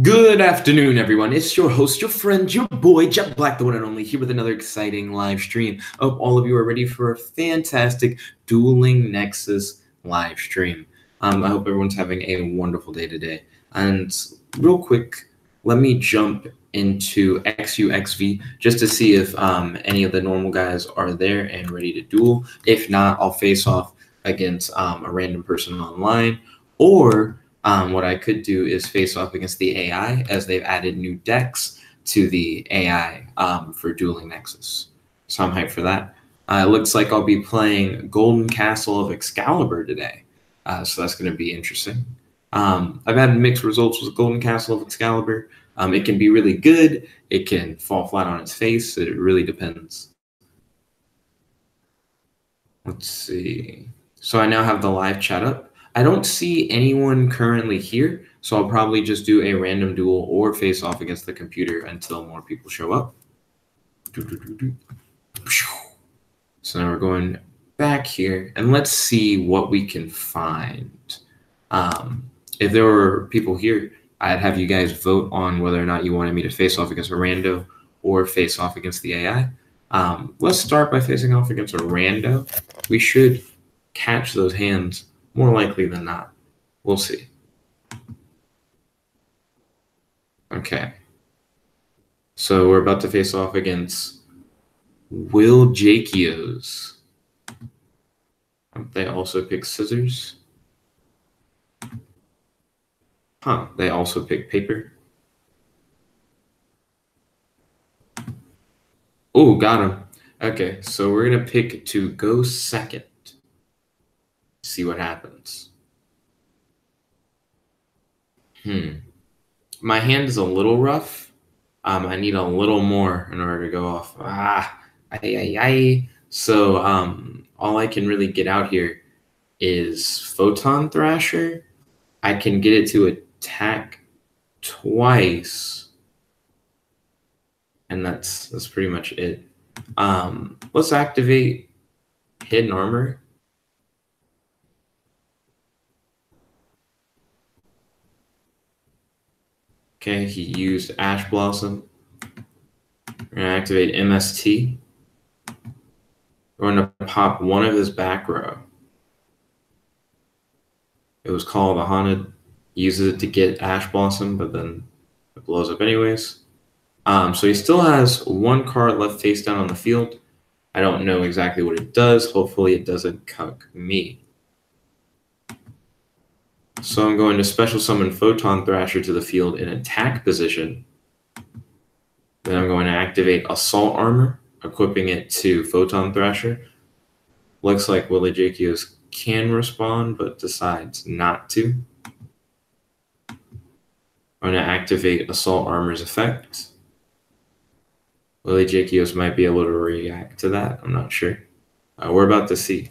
Good afternoon, everyone. It's your host, your friend, your boy, Jet Black, the one and only, here with another exciting live stream. I hope all of you are ready for a fantastic Dueling Nexus live stream. I hope everyone's having a wonderful day today. And real quick, let me jump into XUXV just to see if any of the normal guys are there and ready to duel. If not, I'll face off against a random person online, or what I could do is face off against the AI, as they've added new decks to the AI for Dueling Nexus. So I'm hyped for that. It looks like I'll be playing Golden Castle of Excalibur today. So that's going to be interesting. I've had mixed results with Golden Castle of Excalibur. It can be really good. It can fall flat on its face. It really depends. Let's see. So I now have the live chat up. I don't see anyone currently here, so I'll probably just do a random duel or face off against the computer until more people show up. So now we're going back here, and let's see what we can find. If there were people here, I'd have you guys vote on whether or not you wanted me to face off against a rando or face off against the AI. Let's start by facing off against a rando. We should catch those hands more likely than not. We'll see. Okay. So we're about to face off against yugiohs. They also pick scissors. Huh, they also pick paper. Oh, got him. Okay, so we're going to pick to go second. See what happens. My hand is a little rough. I need a little more in order to go off. So all I can really get out here is Photon Thrasher. I can get it to attack twice, and that's pretty much it. Let's activate Hidden Armor. Okay, he used Ash Blossom. We're gonna activate MST. We're gonna pop one of his back row. It was called a Haunted. He uses it to get Ash Blossom, but then it blows up anyways. So he still has one card left face down on the field. I don't know exactly what it does. Hopefully it doesn't cuck me. So I'm going to special summon Photon Thrasher to the field in attack position. Then I'm going to activate Assault Armor, equipping it to Photon Thrasher. Looks like Willie Jakios can respond, but decides not to. I'm going to activate Assault Armor's effect. Willie Jakios might be able to react to that. I'm not sure. We're about to see.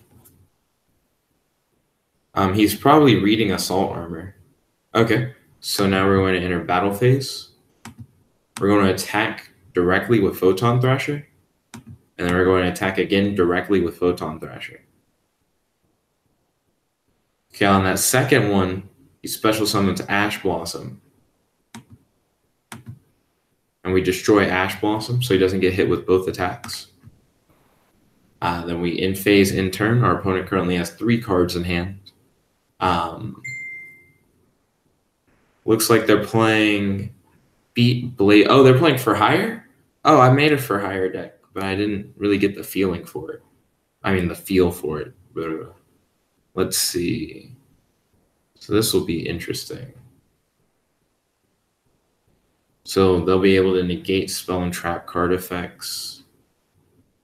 He's probably reading Assault Armor. Okay, so now we're going to enter battle phase. We're going to attack directly with Photon Thrasher, and then we're going to attack again directly with Photon Thrasher. Okay, on that second one, he special summons Ash Blossom. And we destroy Ash Blossom, so he doesn't get hit with both attacks. Then we in phase in turn. Our opponent currently has 3 cards in hand. Looks like they're playing Beat Blade. Oh, they're playing For Hire? Oh, I made a For Hire deck, but I didn't really get the feeling for it. I mean, the feel for it. Let's see. So this will be interesting. So they'll be able to negate spell and trap card effects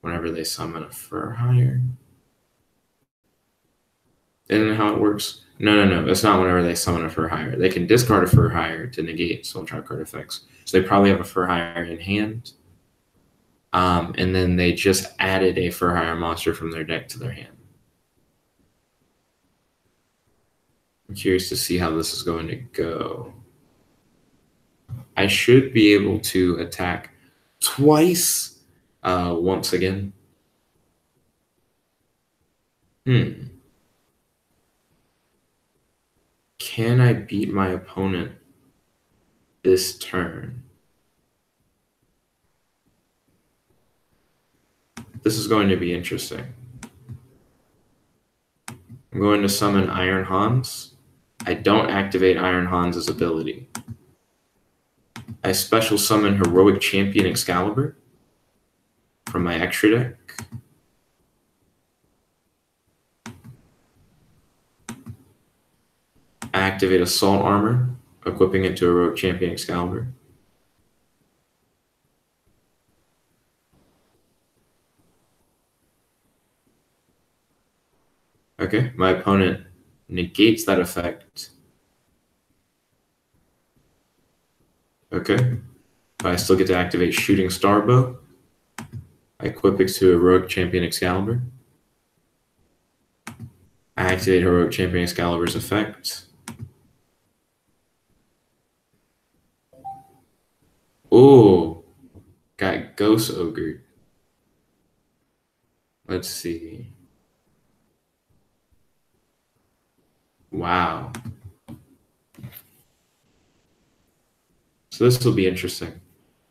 whenever they summon a For Hire. Isn't that how it works? No. It's not whenever they summon a For Hire. They can discard a For Hire to negate spell and trap card effects. So they probably have a For Hire in hand. And then they just added a For Hire monster from their deck to their hand. I'm curious to see how this is going to go. I should be able to attack twice once again. Can I beat my opponent this turn. This is going to be interesting. I'm going to summon Iron Hans. I don't activate Iron Hans' ability. I special summon Heroic Champion Excalibur from my extra deck. I activate Assault Armor, equipping it to Heroic Champion Excalibur. Okay, my opponent negates that effect. Okay, but I still get to activate Shooting Star Bow. I equip it to Heroic Champion Excalibur. I activate Heroic Champion Excalibur's effect. Oh, got Ghost Ogre. Let's see. Wow. So this will be interesting.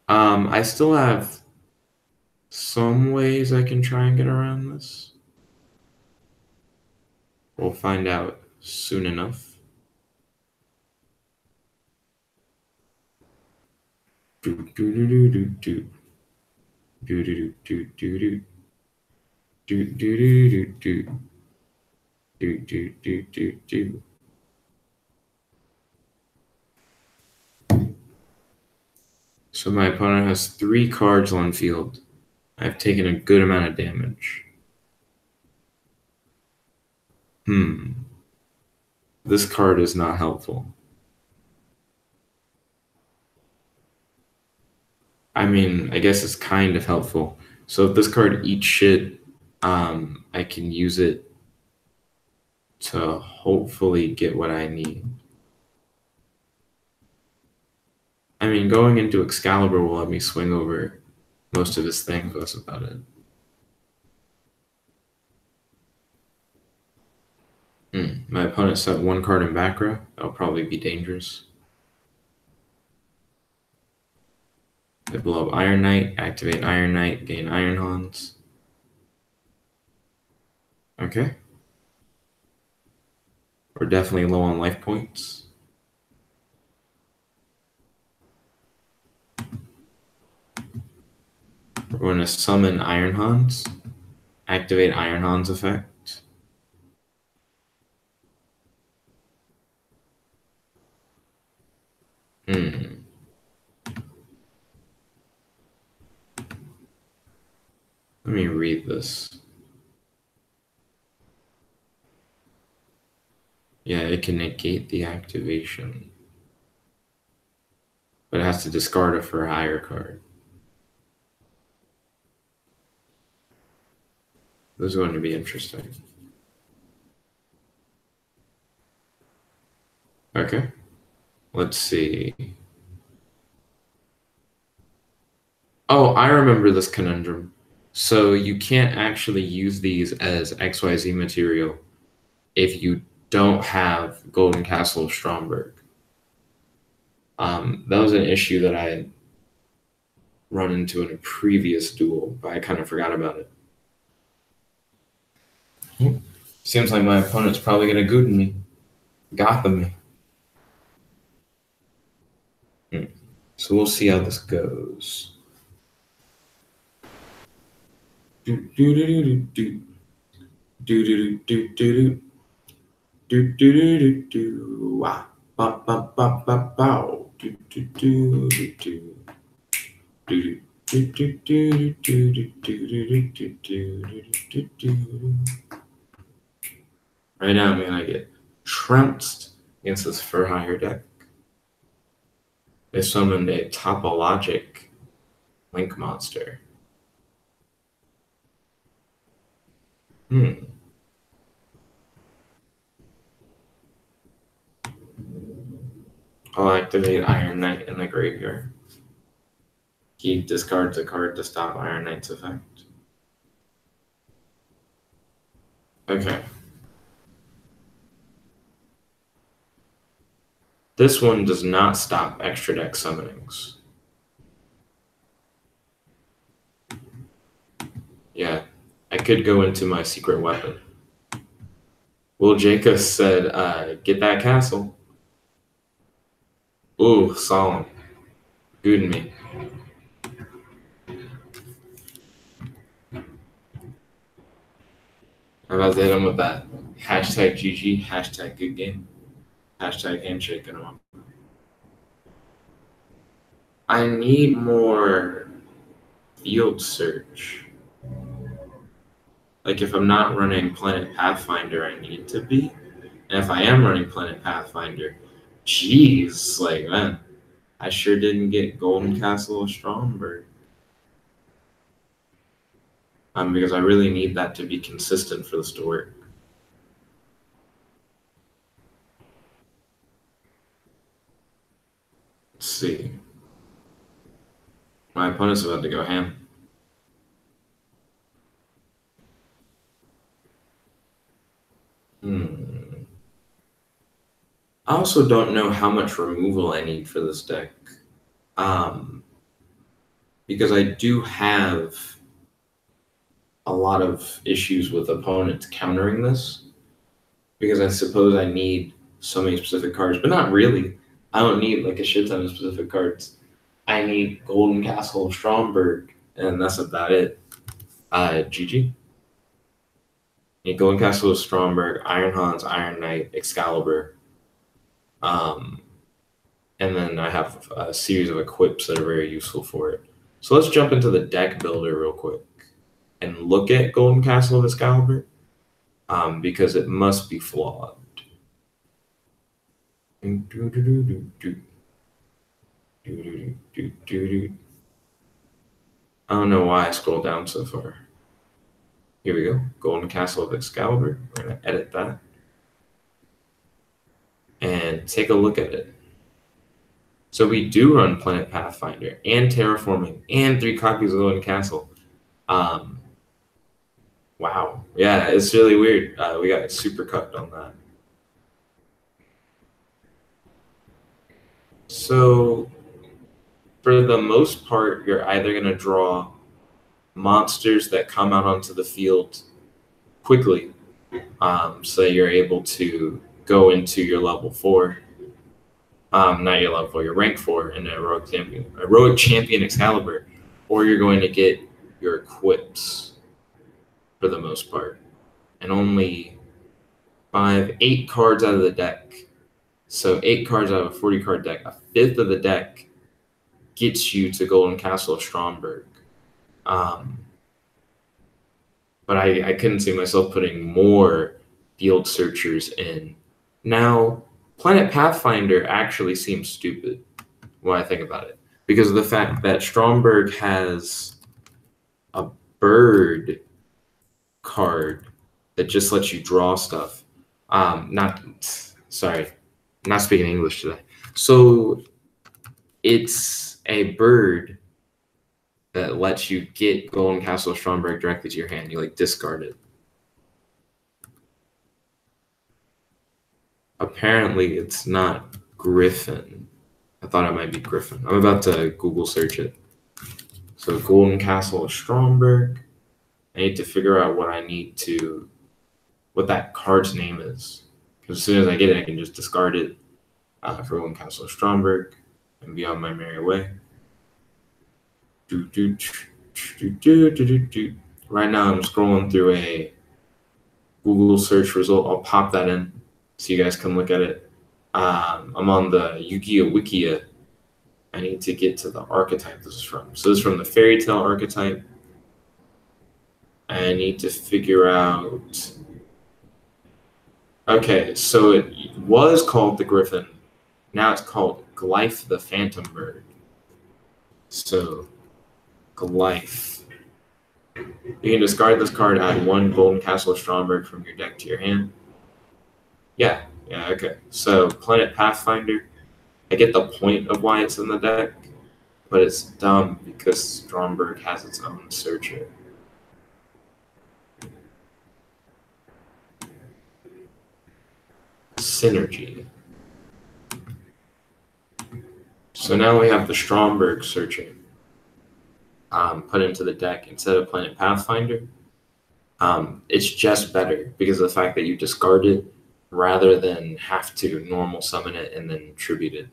I still have some ways I can try and get around this. We'll find out soon enough. Do do do do do do do do do do do do do do do do do do do. So my opponent has 3 cards on field. I've taken a good amount of damage. This card is not helpful. I mean, I guess it's kind of helpful. So if this card eats shit, I can use it to hopefully get what I need. I mean, going into Excalibur will let me swing over most of his things, but that's about it. My opponent set 1 card in back row. That'll probably be dangerous. I blow up Iron Knight, activate Iron Knight, gain Iron Hans. Okay. We're definitely low on life points. We're going to summon Iron Hans, activate Iron Hans effect. Let me read this. Yeah, it can negate the activation, but it has to discard it for a higher card. This is going to be interesting. Okay, let's see. Oh, I remember this conundrum. So you can't actually use these as XYZ material if you don't have Golden Castle of Stromberg. That was an issue that I had run into in a previous duel, but I kind of forgot about it. Seems like my opponent's probably going to Gooden me. Gotham me. So we'll see how this goes. Do do do do do do do do do do do do do do wow ba ba ba ba bow do do do do do do do do do do do do do. Right now, man, I get trounced against this for hire deck. They summoned a topologic link monster. I'll activate Iron Knight in the graveyard. He discards a card to stop Iron Knight's effect. Okay. This one does not stop extra deck summonings. Yeah, I could go into my secret weapon. Will Jacob said, get that castle. Ooh, solemn. Good me. I'm about to hit him with that hashtag GG, hashtag good game, hashtag handshaking him up. I need more field search. Like if I'm not running Planet Pathfinder, I need to be. And if I am running Planet Pathfinder, geez, like man, I sure didn't get Golden Castle of Stromberg. Because I really need that to be consistent for this to work. Let's see. My opponent's about to go ham. I also don't know how much removal I need for this deck. Because I do have a lot of issues with opponents countering this. Because I suppose I need so many specific cards, but not really. I don't need like a shit ton of specific cards. I need Golden Castle of Stromberg, and that's about it. GG. Need Golden Castle of Stromberg, Iron Hans, Iron Knight, Excalibur. And then I have a series of equips that are very useful for it. So let's jump into the deck builder real quick and look at Golden Castle of Excalibur, because it must be flawed. I don't know why I scrolled down so far. Here we go. Golden Castle of Excalibur. We're going to edit that and take a look at it. So we do run Planet Pathfinder and Terraforming and 3 copies of Golden Castle. Wow. Yeah, it's really weird. We got super cut on that. So for the most part, you're either going to draw monsters that come out onto the field quickly, so you're able to go into your level 4. Not your level 4, your rank 4 in a heroic champion Excalibur, or you're going to get your equips for the most part, and only 8 cards out of the deck. So 8 cards out of a 40 card deck, a fifth of the deck gets you to Golden Castle of Stromberg. But I couldn't see myself putting more field searchers in. Now, Planet Pathfinder actually seems stupid when I think about it, because of the fact that Stromberg has a bird card that just lets you draw stuff. Not speaking English today. So it's a bird that lets you get Golden Castle of Stromberg directly to your hand. You like discard it. Apparently, it's not Griffin. I thought it might be Griffin. I'm about to Google search it. So Golden Castle of Stromberg. I need to figure out what that card's name is. Because as soon as I get it, I can just discard it for Golden Castle of Stromberg and be on my merry way. Right now, I'm scrolling through a Google search result. I'll pop that in so you guys can look at it. I'm on the Yu-Gi-Oh! Wikia. I need to get to the archetype this is from. So this is from the Fairy Tale archetype. I need to figure out... Okay, so it was called the Griffin. Now it's called Glyph the Phantom Bird. So, Glyph. You can discard this card, add 1 Golden Castle of Stromberg from your deck to your hand. Yeah, okay. So, Planet Pathfinder, I get the point of why it's in the deck, but it's dumb because Stromberg has its own searcher. Synergy. So now we have the Stromberg searching put into the deck instead of Planet Pathfinder. It's just better because of the fact that you discard it rather than have to normal summon it and then tribute it.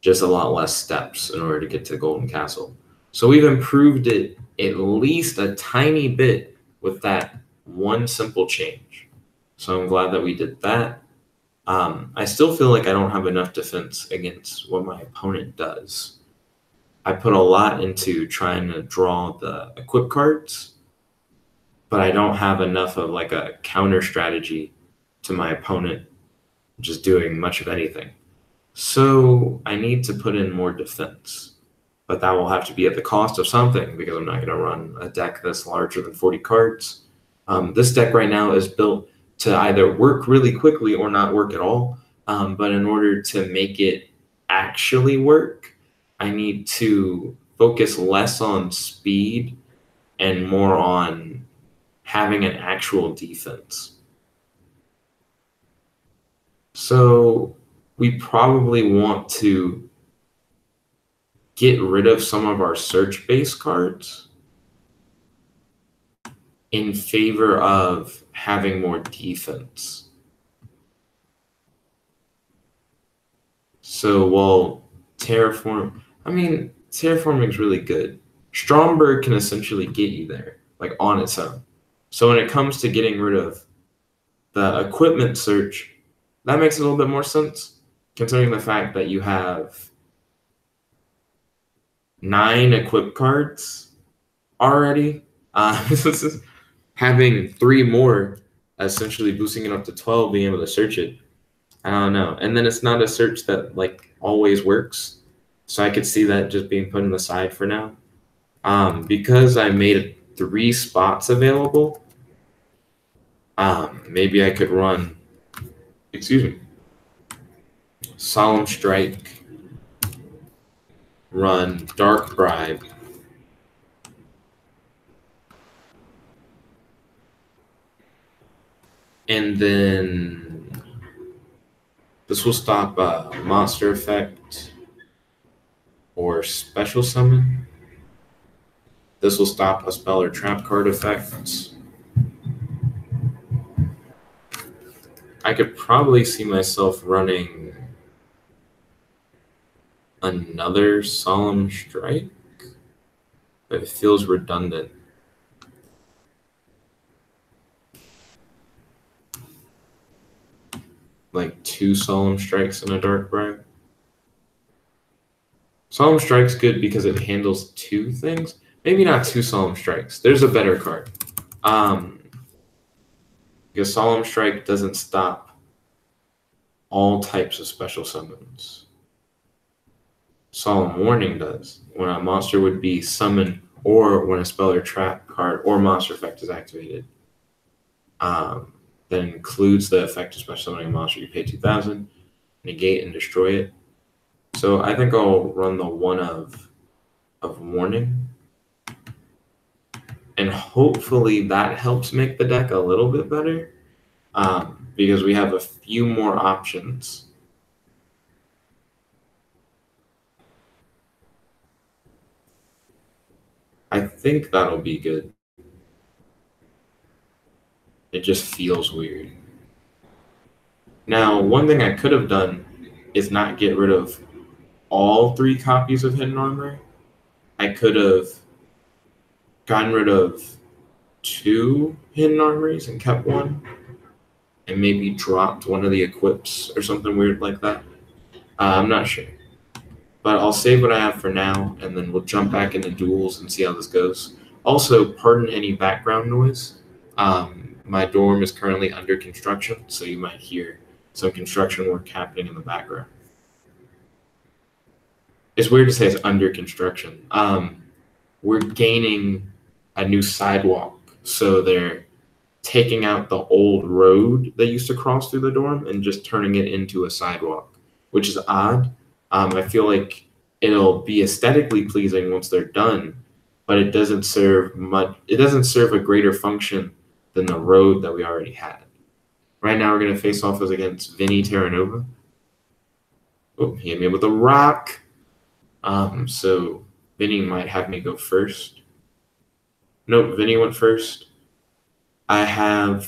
Just a lot less steps in order to get to Golden Castle. So we've improved it at least a tiny bit with that one simple change. So I'm glad that we did that. I still feel like I don't have enough defense against what my opponent does. I put a lot into trying to draw the equip cards, but I don't have enough of like a counter strategy to my opponent just doing much of anything. So I need to put in more defense, but that will have to be at the cost of something because I'm not going to run a deck that's larger than 40 cards. This deck right now is built to either work really quickly or not work at all. But in order to make it actually work, I need to focus less on speed and more on having an actual defense. So we probably want to get rid of some of our search-based cards in favor of having more defense. So while terraforming is really good. Stromberg can essentially get you there, like on its own. So when it comes to getting rid of the equipment search, that makes a little bit more sense, considering the fact that you have 9 equip cards already. Having 3 more, essentially boosting it up to 12, being able to search it. I don't know. And then it's not a search that like always works. So I could see that just being put on the side for now. Because I made 3 spots available, maybe I could run, Solemn Strike, run Dark Bribe, and then this will stop monster effect or special summon. This will stop a spell or trap card effects. I could probably see myself running another Solemn Strike, but it feels redundant. Like 2 Solemn Strikes and a Dark Bribe. Solemn Strike's good because it handles 2 things. Maybe not 2 Solemn Strikes. There's a better card. Because Solemn Strike doesn't stop all types of special summons. Solemn Warning does. When a monster would be summoned or when a spell or trap card or monster effect is activated. That includes the effect of special summoning a monster. You pay 2,000, negate and destroy it. So I think I'll run the one of Warning. And hopefully that helps make the deck a little bit better. Because we have a few more options. I think that'll be good. It just feels weird. Now, one thing I could have done is not get rid of all 3 copies of Hidden Armor. I could have gotten rid of 2 Hidden Armories and kept 1. And maybe dropped one of the equips or something weird like that. I'm not sure. But I'll save what I have for now, and then we'll jump back into duels and see how this goes. Also, pardon any background noise. My dorm is currently under construction, so you might hear some construction work happening in the background. It's weird to say it's under construction. We're gaining a new sidewalk, so they're taking out the old road that used to cross through the dorm and just turning it into a sidewalk, which is odd. I feel like it'll be aesthetically pleasing once they're done, but it doesn't serve much. It doesn't serve a greater function than the road that we already had. Right now, we're going to face off against Vinny Terranova, Oh, he hit me with a rock. So Vinny might have me go first. Nope, Vinny went first. I have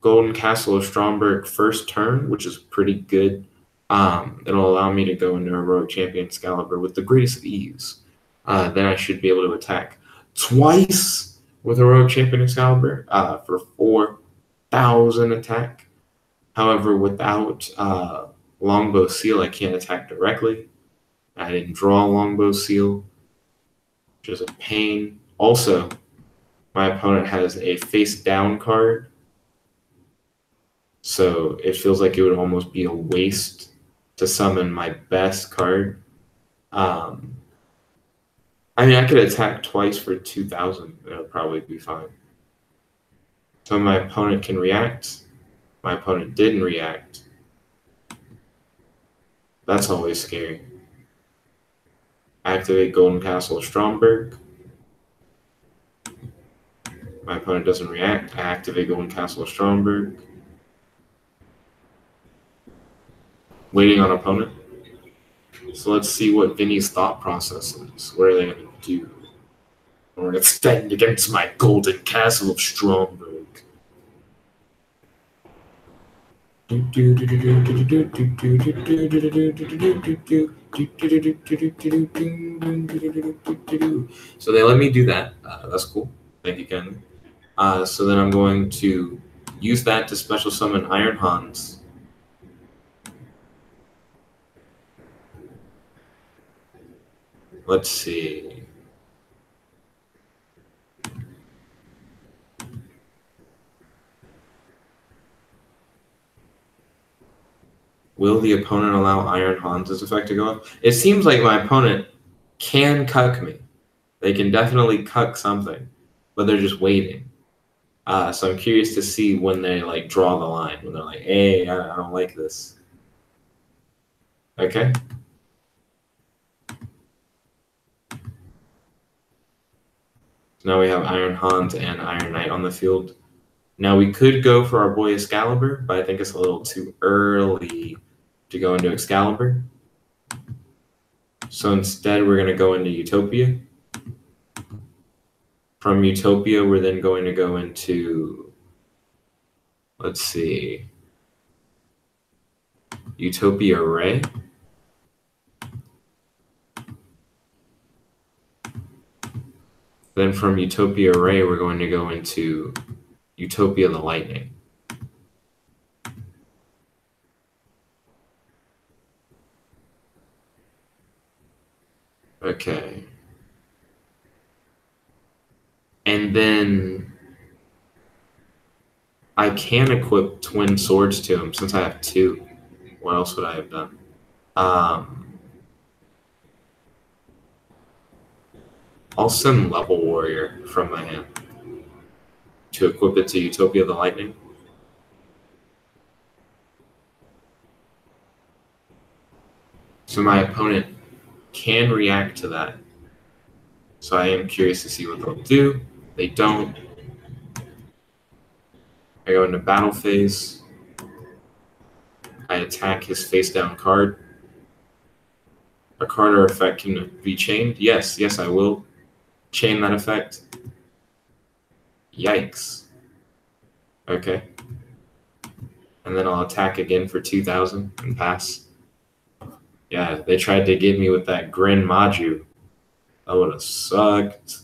Golden Castle of Stromberg first turn, which is pretty good. It'll allow me to go into Heroic Champion Excalibur with the greatest of ease. Then I should be able to attack twice with Heroic Champion Excalibur for 4,000 attack. However, without Longbow Seal, I can't attack directly. I didn't draw a Longbow Seal, which is a pain. Also, my opponent has a face down card, so it feels like it would almost be a waste to summon my best card. I mean, I could attack twice for 2,000. It would probably be fine. So my opponent can react. My opponent didn't react. That's always scary. Activate Golden Castle of Stromberg. My opponent doesn't react. I activate Golden Castle of Stromberg. Waiting on opponent. So let's see what Vinny's thought process is. What are they going to do? We're going to stand against my Golden Castle of Stromberg. So they let me do that. That's cool. Thank you, Ken. So then I'm going to use that to special summon Iron Hans. Let's see. Will the opponent allow Iron Hans' effect to go up? It seems like my opponent can cuck me. They can definitely cuck something, but they're just waiting. So I'm curious to see when they like draw the line, when they're like, hey, I don't like this. Okay. Now we have Iron Hans and Iron Knight on the field. Now we could go for our boy Excalibur, but I think it's a little too early to go into Excalibur. So instead, we're going to go into Utopia. From Utopia, we're then going to go into, let's see, Utopia Ray. Then from Utopia Ray, we're going to go into Utopia the Lightning. Okay. And then I can equip twin swords to him since I have two. What else would I have done? I'll send Level Warrior from my hand to equip it to Utopia the Lightning. So my opponent can react to that. So I am curious to see what they'll do. They don't. I go into battle phase. I attack his face down card. A card or effect can be chained. Yes, I will chain that effect. Yikes. Okay. And then I'll attack again for 2,000 and pass. Yeah, they tried to get me with that Grin Maju. That would have sucked.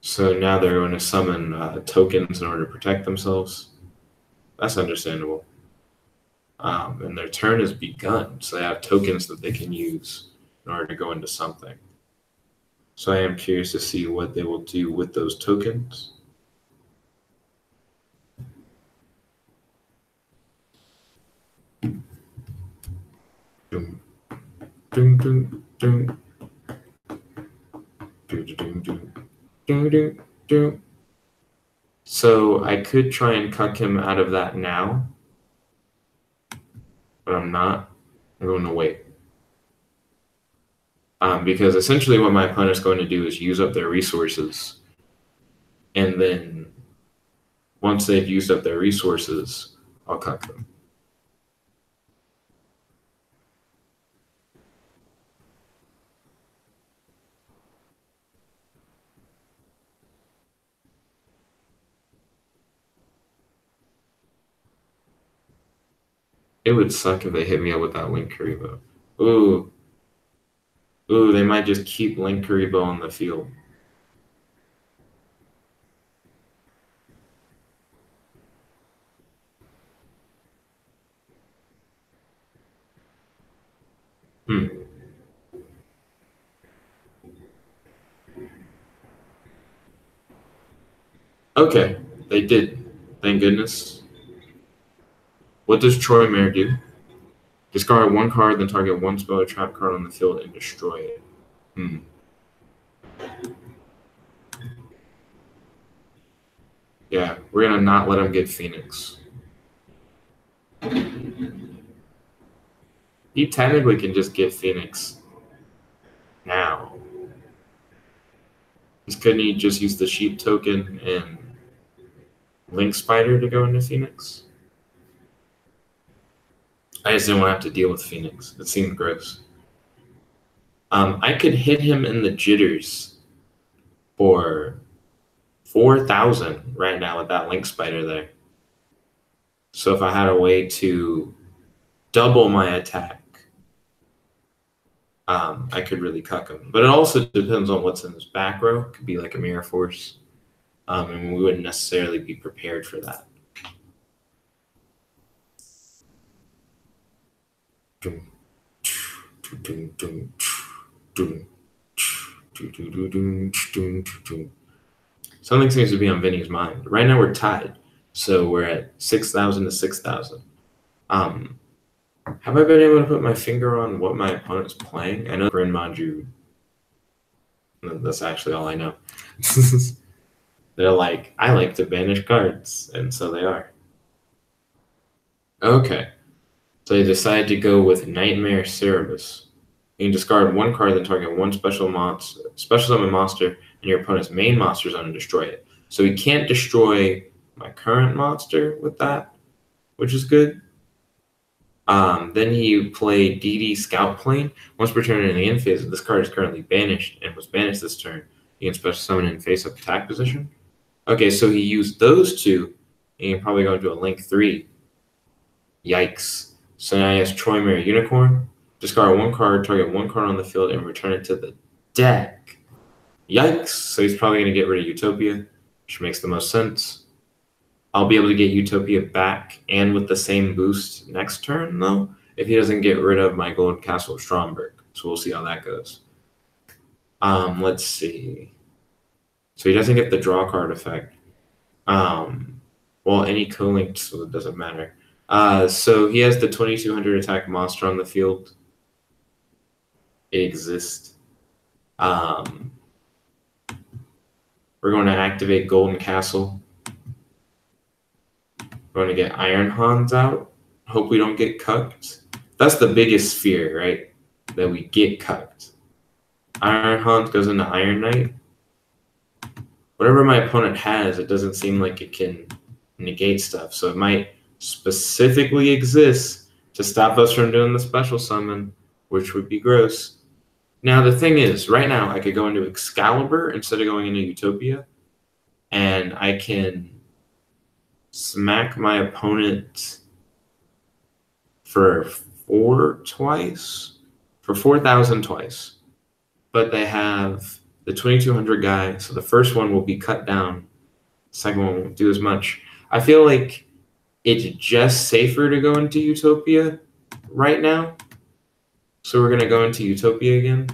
So now they're going to summon tokens in order to protect themselves. That's understandable. And their turn has begun, so they have tokens that they can use in order to go into something. So I am curious to see what they will do with those tokens. Doom, doom, doom, doom. Doom, doom, doom, doom, doom, doom. So I could try and cuck him out of that now, but I'm not. I'm going to wait. Because essentially what my opponent's going to do is use up their resources. And then once they've used up their resources, I'll cuck them. It would suck if they hit me up with that Link Karibo. Ooh. Ooh, they might just keep Link Karibo on the field. Okay, they did. Thank goodness. What does Troy Mare do? Discard one card, then target one spell or trap card on the field and destroy it. Yeah, we're gonna not let him get Phoenix. He technically can just get Phoenix now. Couldn't he just use the sheep token and Link Spider to go into Phoenix? I just didn't want to have to deal with Phoenix. It seemed gross. I could hit him in the jitters for 4,000 right now with that Link Spider there. So if I had a way to double my attack, I could really cuck him. But it also depends on what's in his back row. It could be like a Mirror Force. And we wouldn't necessarily be prepared for that. Something seems to be on Vinny's mind. Right now we're tied. So we're at 6,000 to 6,000. Have I been able to put my finger on what my opponent's playing? I know Bryn Manju. That's actually all I know. They're like, I like to banish cards, and so they are. Okay. So they decide to go with Nightmare Cerebus. You can discard one card, then target one special summon monster in your opponent's main monster zone and destroy it. So he can't destroy my current monster with that, which is good. Then he played DD Scout Plane. Once per turn in the end phase, this card is currently banished and was banished this turn. You can special summon in face-up attack position. Okay, so he used those two, and you can probably go into a Link 3. Yikes. So now he has Troy Mare Unicorn. Discard one card, target one card on the field, and return it to the deck. Yikes. So he's probably going to get rid of Utopia, which makes the most sense. I'll be able to get Utopia back and with the same boost next turn, though, if he doesn't get rid of my Gold Castle of Stromberg. So we'll see how that goes. Let's see. So he doesn't get the draw card effect. Well, any co-linked, so it doesn't matter. So he has the 2200 attack monster on the field. It exists. We're going to activate Golden Castle. We're going to get Iron Hans out. Hope we don't get cucked. That's the biggest fear, right? That we get cucked. Iron Hans goes into Iron Knight. Whatever my opponent has, it doesn't seem like it can negate stuff. So it might specifically exist to stop us from doing the special summon, which would be gross. Now, the thing is, right now, I could go into Excalibur instead of going into Utopia, and I can smack my opponent for 4,000 twice. But they have the 2200 guy, so the first one will be cut down. The second one won't do as much. I feel like it's just safer to go into Utopia right now. So we're going to go into Utopia again.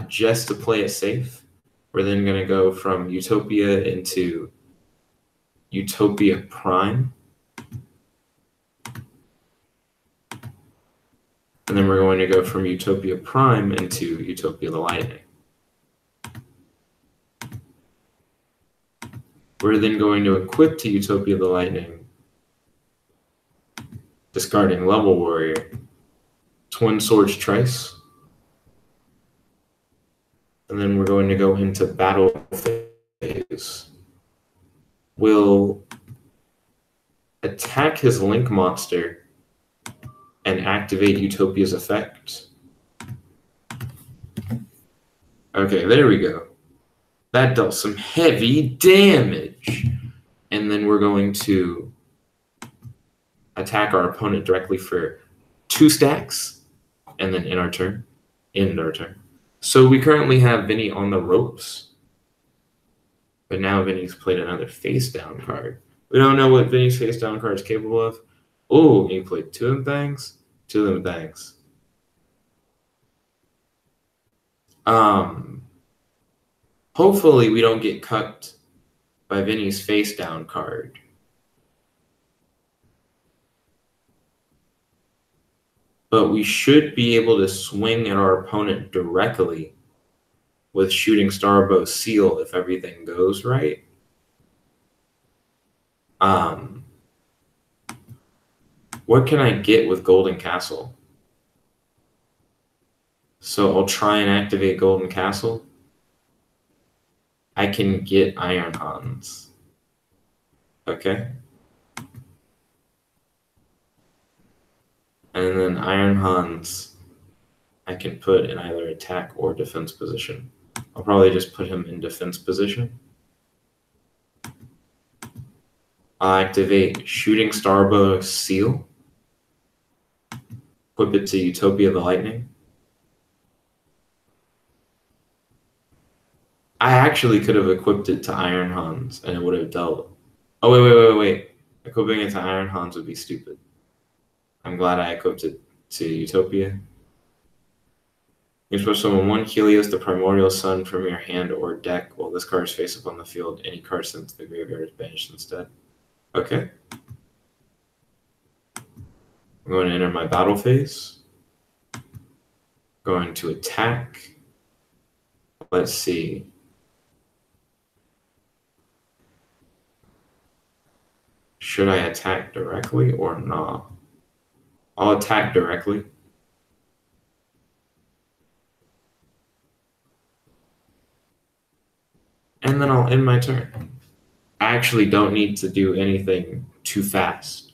Just to play it safe. We're then going to go from Utopia into Utopia Prime. And then we're going to go from Utopia Prime into Utopia the Lightning. We're then going to equip to Utopia the Lightning, discarding Level Warrior, Twin Swords Trice. And then we're going to go into Battle phase. We'll attack his Link monster and activate Utopia's effect. Okay, there we go. That dealt some heavy damage. And then we're going to attack our opponent directly for 2 stacks, and then end our turn. So we currently have Vinny on the ropes, but now Vinny's played another face-down card. We don't know what Vinny's face-down card is capable of. Oh, he played 2 of them things. 2 of them things. Hopefully we don't get cucked by Vinny's face-down card. But we should be able to swing at our opponent directly with Shooting Starbow Seal if everything goes right. What can I get with Golden Castle? So I'll try and activate Golden Castle. I can get Iron Hans. Okay. And then Iron Hans, I can put in either attack or defense position. I'll probably just put him in defense position. I'll activate Shooting Starbow Seal. Equip it to Utopia the Lightning. I actually could have equipped it to Iron Hans and it would have dealt. Oh, wait. Equipping it to Iron Hans would be stupid. I'm glad I equipped it to Utopia. You can summon 1 Helios, the Primordial Sun, from your hand or deck while this card is face up on the field. Any card sent to the graveyard is banished instead. Okay. I'm going to enter my battle phase. Going to attack. Let's see. Should I attack directly or not? I'll attack directly. And then I'll end my turn. I actually don't need to do anything too fast.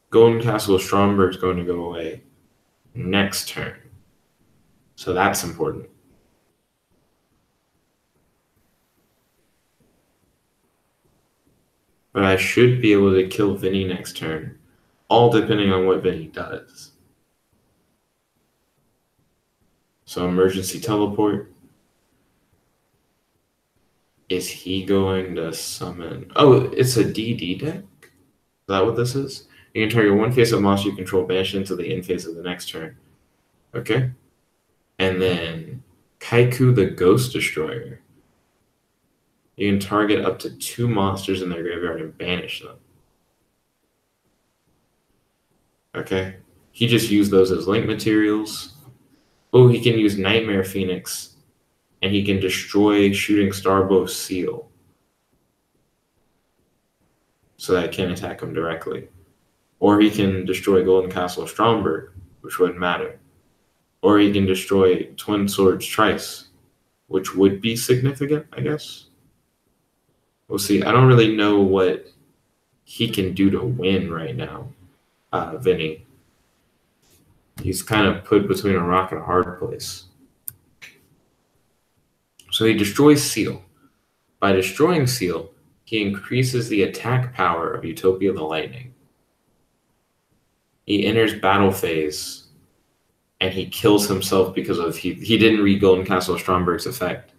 Golden Castle of Stromberg is going to go away next turn. So that's important. But I should be able to kill Vinny next turn, all depending on what Vinny does. So emergency teleport. Is he going to summon? Oh, it's a DD deck? Is that what this is? You can target 1 face-up monster you control, banish into the end phase of the next turn. Okay. And then Kaiku the Ghost Destroyer. You can target up to 2 monsters in their graveyard and banish them. Okay. He just used those as link materials. Oh, he can use Nightmare Phoenix. And he can destroy Shooting Starbow Seal. So that I can't attack him directly. Or he can destroy Golden Castle of Stromberg, which wouldn't matter. Or he can destroy Twin Swords Trice, which would be significant, I guess. We'll see. I don't really know what he can do to win right now, Vinny. He's kind of put between a rock and a hard place. So he destroys Seal. By destroying Seal, he increases the attack power of Utopia the Lightning. He enters battle phase, and he kills himself because of he didn't read Golden Castle of Stromberg's effect.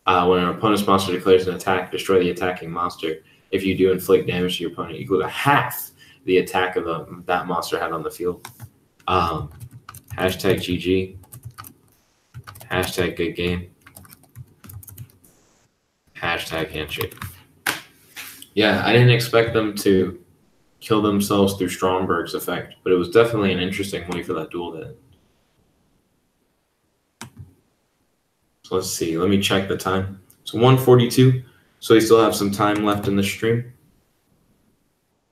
When an opponent's monster declares an attack, destroy the attacking monster. If you do inflict damage to your opponent equal to half the attack of that monster had on the field. Hashtag GG. Hashtag good game. Hashtag handshake. Yeah, I didn't expect them to kill themselves through Stromberg's effect, but it was definitely an interesting way for that duel to end. So let's see. Let me check the time. It's 1:42, so we still have some time left in the stream.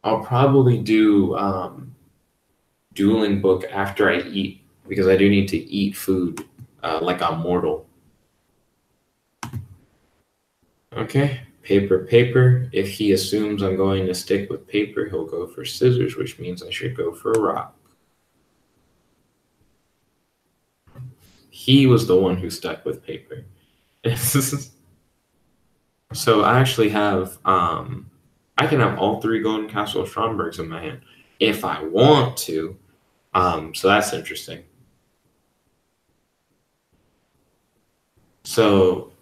I'll probably do Dueling Book after I eat, because I do need to eat food like I'm mortal. Okay, paper. If he assumes I'm going to stick with paper, he'll go for scissors, which means I should go for a rock. He was the one who stuck with paper. So I actually have, I can have all 3 Golden Castle Strombergs in my hand if I want to. So that's interesting. So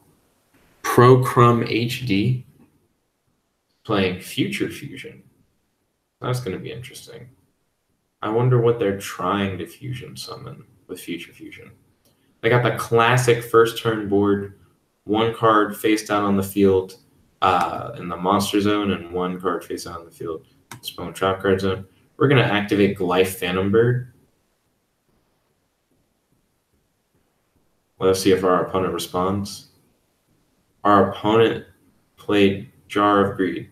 Pro Crumb HD playing Future Fusion. That's going to be interesting. I wonder what they're trying to fusion summon with Future Fusion. They got the classic first turn board, 1 card face down on the field in the monster zone, and 1 card face down on the field, spawn trap card zone. We're going to activate Glyph Phantom Bird. Let's see if our opponent responds. Our opponent played Jar of Greed.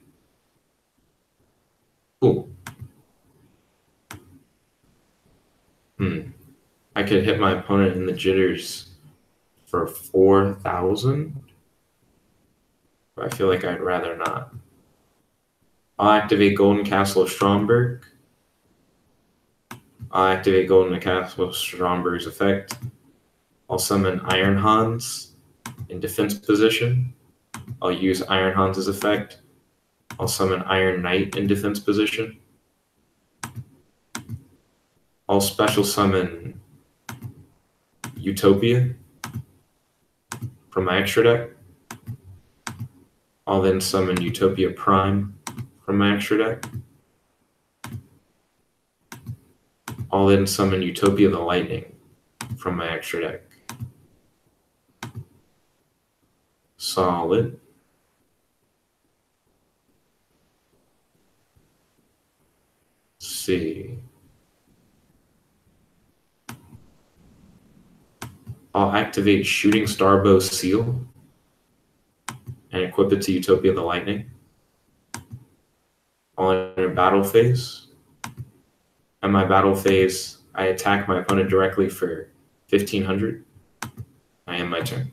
Cool. I could hit my opponent in the jitters for 4,000. But I feel like I'd rather not. I'll activate Golden Castle of Stromberg. I'll activate Golden Castle of Stromberg's effect. I'll summon Iron Hans in defense position. I'll use Iron Hans' effect. I'll summon Iron Knight in defense position. I'll special summon Utopia from my extra deck. I'll then summon Utopia Prime from my extra deck. I'll then summon Utopia the Lightning from my extra deck. Solid. Let's see. I'll activate Shooting Starbow Seal and equip it to Utopia the Lightning. I'll enter battle phase. At my battle phase, I attack my opponent directly for 1,500. I end my turn.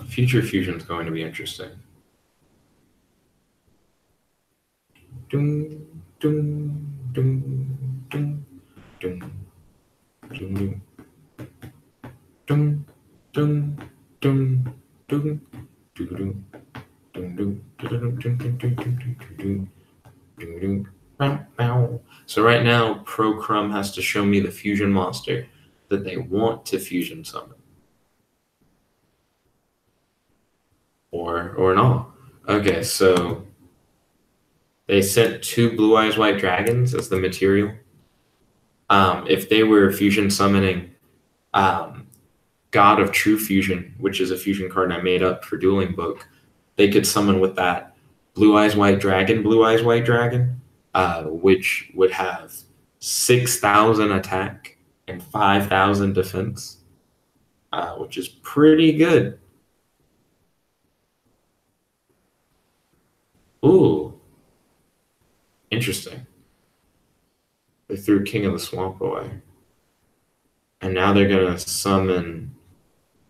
Future Fusion is going to be interesting. Dun, dun, dun, dun, dun, dun, dun, dun, dun, dun, so right now, Pro Crumb has to show me the fusion monster that they want to fusion summon. Or not. Okay, so they sent 2 Blue Eyes White Dragons as the material. If they were fusion summoning God of True Fusion, which is a fusion card I made up for Dueling Book, they could summon with that Blue Eyes White Dragon, which would have 6,000 attack and 5,000 defense, which is pretty good. Ooh, interesting. They threw King of the Swamp away. And now they're going to summon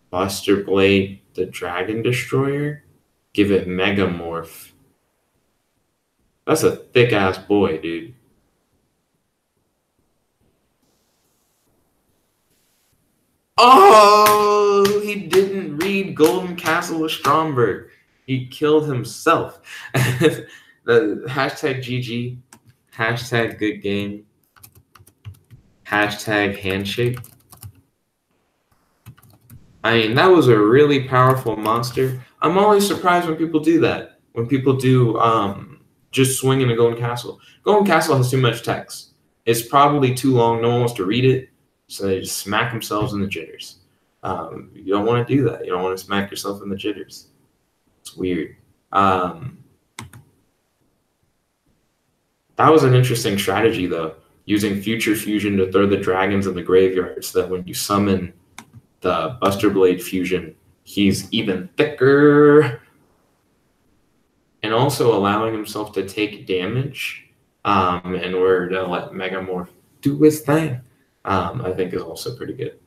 Buster Blade, the Dragon Destroyer. Give it Megamorph. That's a thick-ass boy, dude. Oh, he didn't read Golden Castle of Stromberg. He killed himself. The hashtag GG, hashtag good game, hashtag handshake. I mean, that was a really powerful monster. I'm always surprised when people do that. When people do just swinging a Golden Castle. Golden Castle has too much text. It's probably too long. No one wants to read it. So they just smack themselves in the jitters. You don't want to do that. You don't want to smack yourself in the jitters. It's weird. That was an interesting strategy, though. Using Future Fusion to throw the dragons in the graveyard so that when you summon the Buster Blade Fusion, he's even thicker. And also allowing himself to take damage in order to let Megamorph do his thing, I think is also pretty good.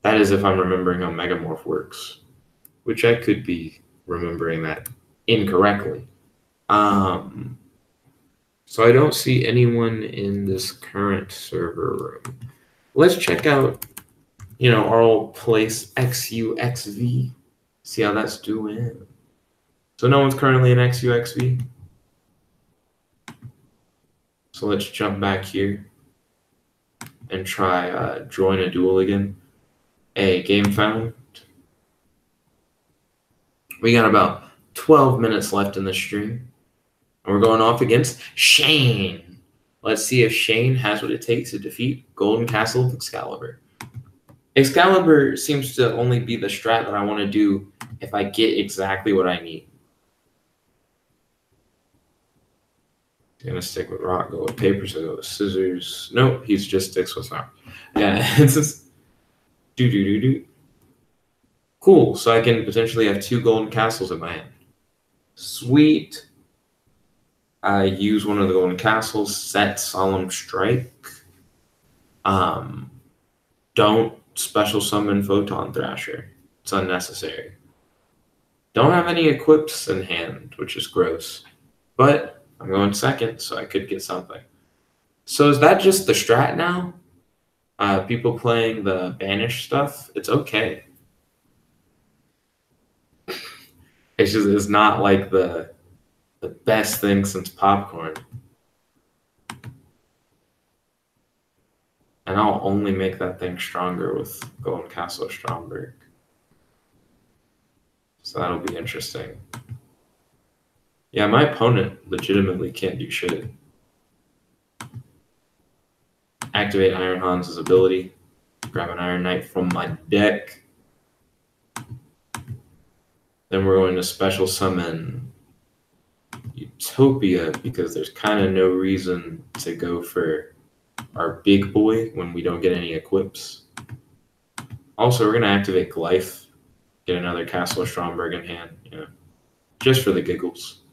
That is if I'm remembering how Megamorph works, which I could be remembering that incorrectly. So I don't see anyone in this current server room. Let's check out, our old place XUXV. See how that's doing. So no one's currently in XUXV. So let's jump back here and try join a duel again. A game found. We got about 12 minutes left in the stream. And we're going off against Shane. Let's see if Shane has what it takes to defeat Golden Castle of Excalibur. Excalibur seems to only be the strat that I want to do if I get exactly what I need. He's going to stick with rock, go with paper, so go with scissors. Nope, he just sticks with rock. Yeah, it's just do. Cool, so I can potentially have 2 golden castles in my hand. Sweet. I use one of the golden castles, set Solemn Strike. Don't special summon Photon Thrasher. It's unnecessary. Don't have any equips in hand, which is gross. But I'm going second, so I could get something. So is that just the strat now? People playing the banish stuff? It's okay. It's not like the best thing since popcorn. And I'll only make that thing stronger with Golden Castle Stromberg. So that'll be interesting. Yeah, my opponent legitimately can't do shit. Activate Iron Hans' ability. Grab an Iron Knight from my deck. Then we're going to special summon Utopia because there's kind of no reason to go for our big boy when we don't get any equips. Also, we're going to activate Glyph, get another Castle of Stromberg in hand, just for the giggles.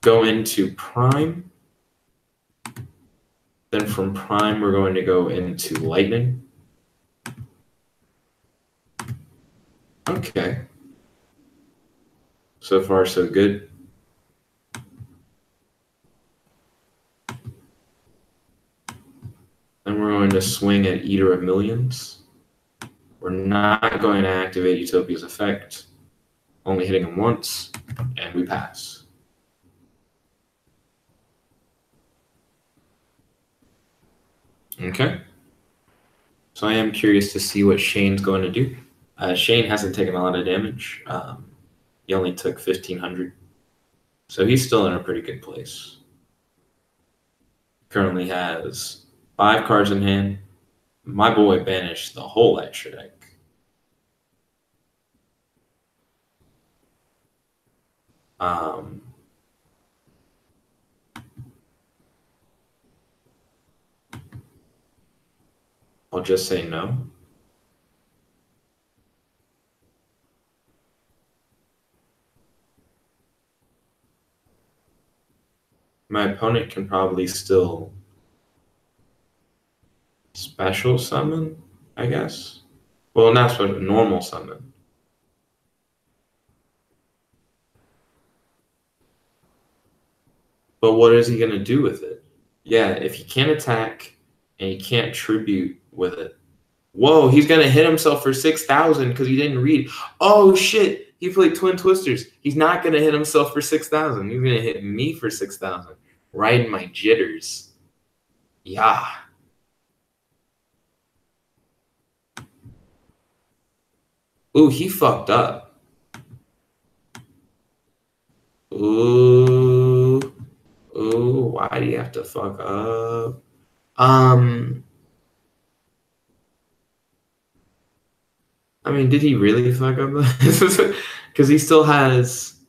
Go into Prime. Then from Prime, we're going to go into Lightning. Okay. So far, so good. Then we're going to swing at Eater of Millions. We're not going to activate Utopia's effect, only hitting him once, and we pass. Okay. So I am curious to see what Shane's going to do. Shane hasn't taken a lot of damage. He only took 1,500. So he's still in a pretty good place. Currently has 5 cards in hand. My boy banished the whole extra deck. I'll just say no. My opponent can probably still special summon, I guess. Well, not special, normal summon. But what is he going to do with it? Yeah, if he can't attack and he can't tribute with it. Whoa, he's going to hit himself for 6,000 because he didn't read. Oh, shit. He played Twin Twisters. He's not going to hit himself for 6,000. He's going to hit me for 6,000. Right in my jitters. Yeah. Ooh, he fucked up. Ooh, why do you have to fuck up? I mean, did he really fuck up? Because he still has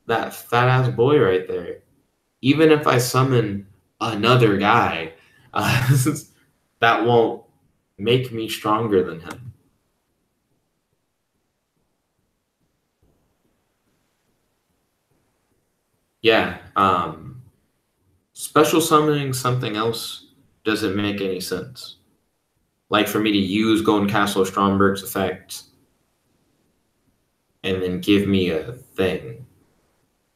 that fat ass boy right there. Even if I summon another guy, that won't make me stronger than him. Yeah, special summoning something else doesn't make any sense. Like for me to use Golden Castle Stromberg's effect and then give me a thing.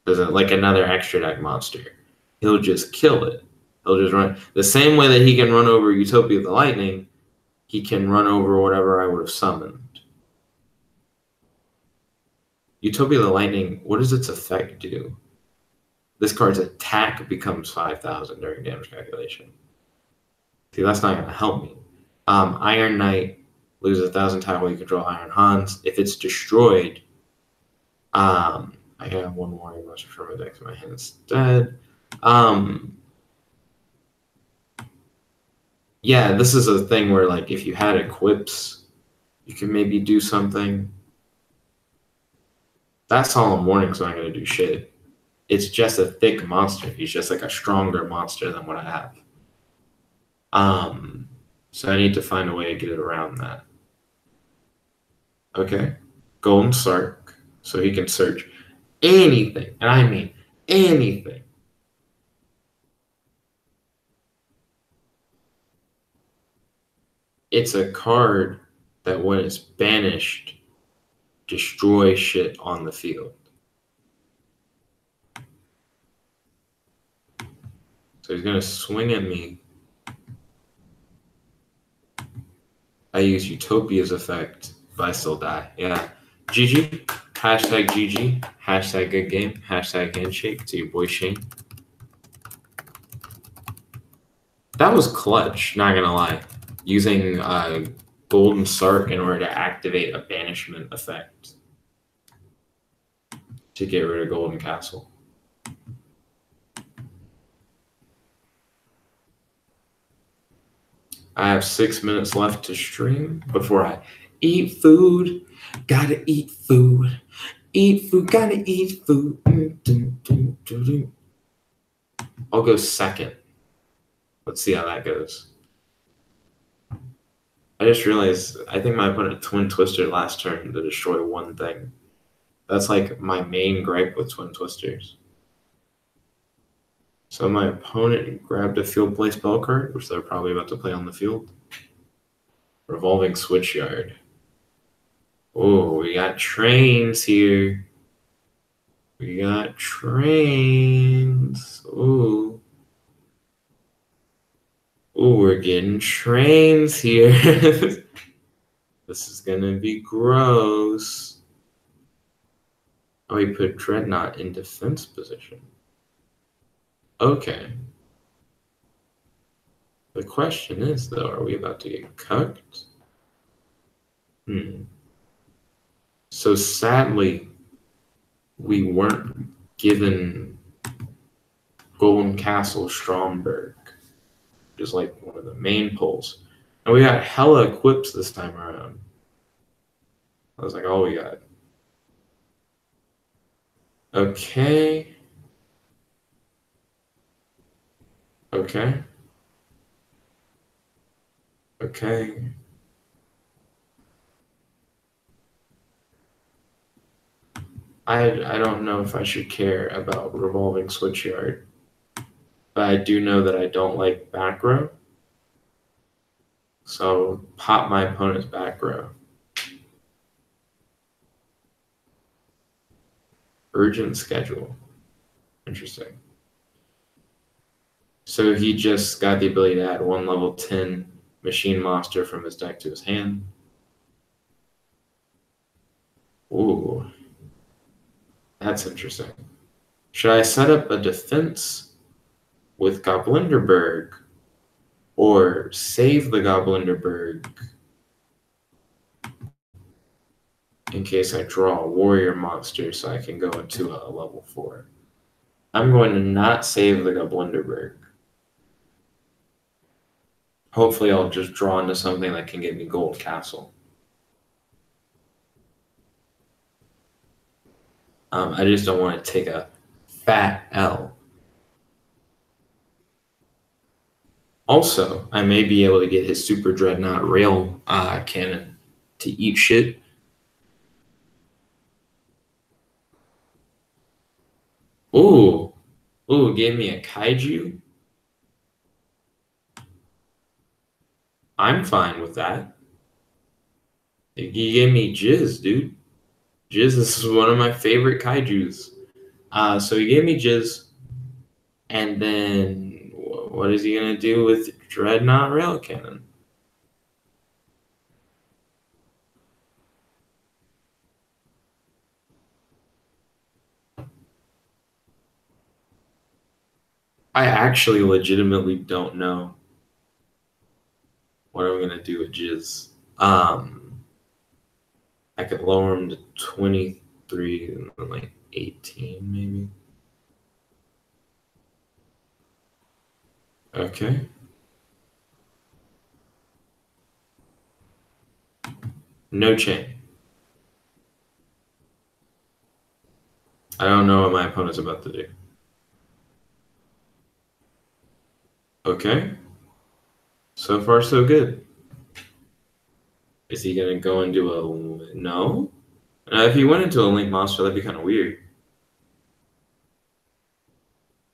Like another extra deck monster. he'll just kill it. He'll just run. The same way that he can run over Utopia the Lightning, he can run over whatever I would have summoned. Utopia the Lightning, what does its effect do? This card's attack becomes 5,000 during damage calculation. See, that's not going to help me. Iron Knight loses 1,000 tile while you control Iron Hans. If it's destroyed, I have one more monster from my deck in my hand instead. Yeah, this is a thing where, like, if you had equips, you can maybe do something. That Solemn Warning's not going to do shit. It's just a thick monster. He's just like a stronger monster than what I have. So I need to find a way to get it around that. Okay. Golden Sark. So he can search anything. And I mean anything. It's a card that when it's banished, destroys shit on the field. So he's going to swing at me. I use Utopia's effect, but I still die. Yeah. GG. Hashtag GG. Hashtag good game. Hashtag handshake to your boy Shane. That was clutch, not going to lie. Using Golden Sark in order to activate a banishment effect to get rid of Golden Castle. I have 6 minutes left to stream before I eat food. Gotta eat food. Eat food, gotta eat food. I'll go second. Let's see how that goes. I just realized I think my opponent Twin Twister last turn to destroy one thing. That's like my main gripe with Twin Twisters. So my opponent grabbed a field play spell card, which they're probably about to play on the field. Revolving Switchyard. Oh, we got trains here. We got trains. Ooh. Ooh, we're getting trains here. This is gonna be gross. Oh, he put Dreadnought in defense position. Okay. The question is, though, are we about to get cucked? So sadly, we weren't given Golden Castle Stromberg, which is like one of the main pulls. And we got hella equips this time around. I was like, oh, we got. Okay. Okay. Okay. I don't know if I should care about Revolving Switchyard, but I do know that I don't like back row. So pop my opponent's back row. Urgent schedule. Interesting. So he just got the ability to add one level 10 machine monster from his deck to his hand. Ooh. That's interesting. Should I set up a defense with Goblinderberg or save the Goblinderberg in case I draw a warrior monster so I can go into a level 4? I'm going to not save the Goblinderberg. Hopefully I'll just draw into something that can get me Gold Castle. I just don't want to take a fat L. Also, I may be able to get his Super Dreadnought Rail Cannon to eat shit. Ooh. Ooh, gave me a Kaiju. I'm fine with that. He gave me Jizz, dude. Jizz is one of my favorite Kaijus. So he gave me Jizz, And then what is he going to do with Dreadnought Rail Cannon? I actually legitimately don't know what I'm going to do with Jizz. I could lower him to 23 and then like 18 maybe. Okay. No chain. I don't know what my opponent's about to do. Okay. So far, so good. Is he going to go into a... No? If he went into a Link Monster, that'd be kind of weird.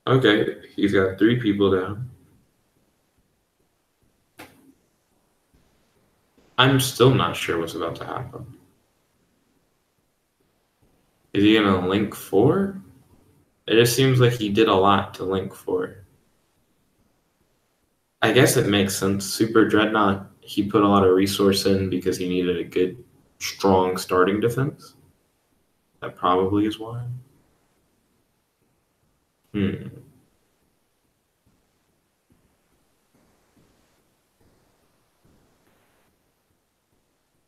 Okay, he's got 3 people down. I'm still not sure what's about to happen. Is he going to Link 4? It just seems like he did a lot to Link 4. I guess it makes sense. Super Dreadnought, he put a lot of resource in because he needed a good, strong starting defense. That probably is why.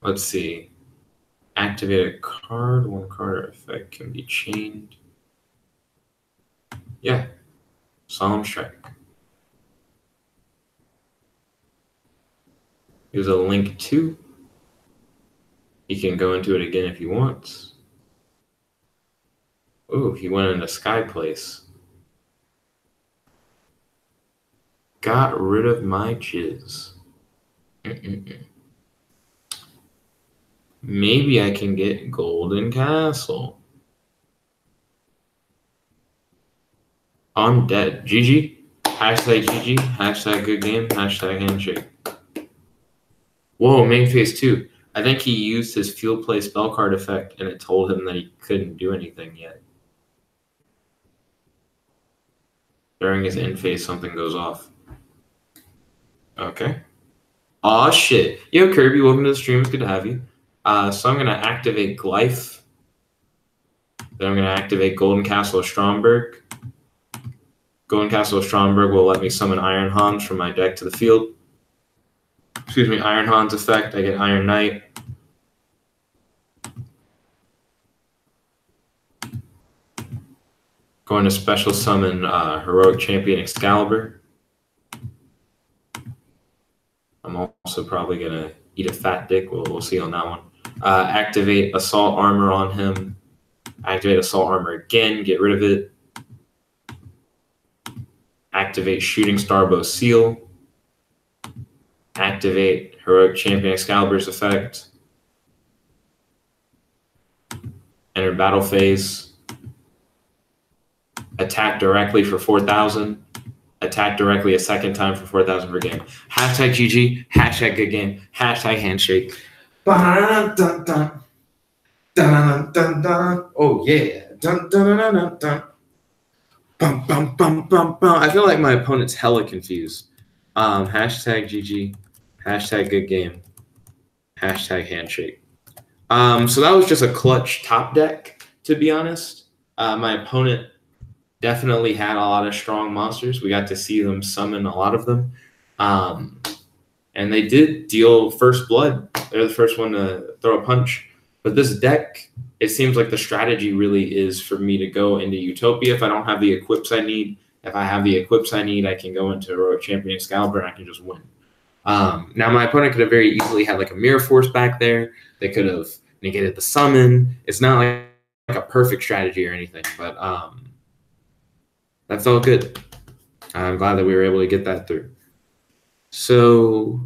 Let's see. Activate a card. 1 card or effect can be chained. Yeah. Solemn Strike. Use a Link 2. He can go into it again if he wants. Ooh, he went into Sky Place. Got rid of my Jizz. Maybe I can get Golden Castle. I'm dead. GG. Hashtag GG. Hashtag good game. Hashtag handshake. Whoa, main phase 2. I think he used his field play spell card effect and it told him that he couldn't do anything yet. During his end phase, something goes off. Okay. Aw, shit. Yo, Kirby, welcome to the stream. It's good to have you. So I'm going to activate Glyph. Then I'm going to activate Golden Castle of Stromberg. Golden Castle of Stromberg will let me summon Iron Hans from my deck to the field. Excuse me, Iron Hans effect. I get Iron Knight. Going to special summon Heroic Champion Excalibur. I'm also probably going to eat a fat dick. We'll see on that one. Activate Assault Armor on him. Activate Assault Armor again. Get rid of it. Activate Shooting Starbow Seal. Activate Heroic Champion Excalibur's effect. Enter battle phase. Attack directly for 4,000. Attack directly a second time for 4,000 per game. Hashtag GG. Hashtag good game. Hashtag handshake. Dun, dun, dun. Dun, dun, dun. Oh, yeah. Dun, dun, dun, dun, dun. Bum, bum, bum, bum, bum. I feel like my opponent's hella confused. Hashtag GG. Hashtag good game. Hashtag handshake. So that was just a clutch top deck, to be honest. My opponent definitely had a lot of strong monsters. We got to see them summon a lot of them. And they did deal first blood. They're the first one to throw a punch. But this deck, it seems like the strategy really is for me to go into Utopia if I don't have the equips I need. If I have the equips I need, I can go into Heroic Champion Excalibur and I can just win. Now, my opponent could have very easily had like a Mirror Force back there. They could have negated the summon. It's not like a perfect strategy or anything, but that felt good. I'm glad that we were able to get that through. So,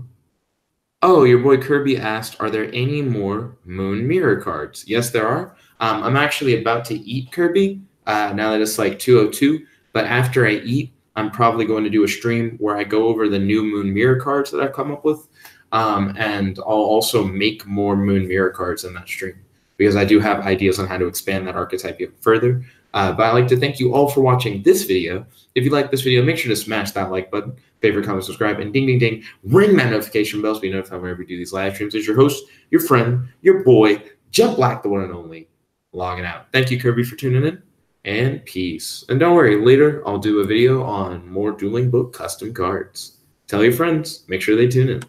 oh, your boy Kirby asked, are there any more Moon Mirror cards? Yes, there are. I'm actually about to eat, Kirby, now that it's like 2:02. But after I eat, I'm probably going to do a stream where I go over the new Moon Mirror cards that I've come up with. And I'll also make more Moon Mirror cards in that stream. because I do have ideas on how to expand that archetype even further. But I'd like to thank you all for watching this video. If you like this video, make sure to smash that like button, favorite, comment, subscribe, and ding, ding, ding, ring that notification bell so be notified whenever we do these live streams. As your host, your friend, your boy, Jet Black, the one and only, logging out. Thank you, Kirby, for tuning in, and peace. And don't worry, later I'll do a video on more dueling book custom cards. Tell your friends, make sure they tune in.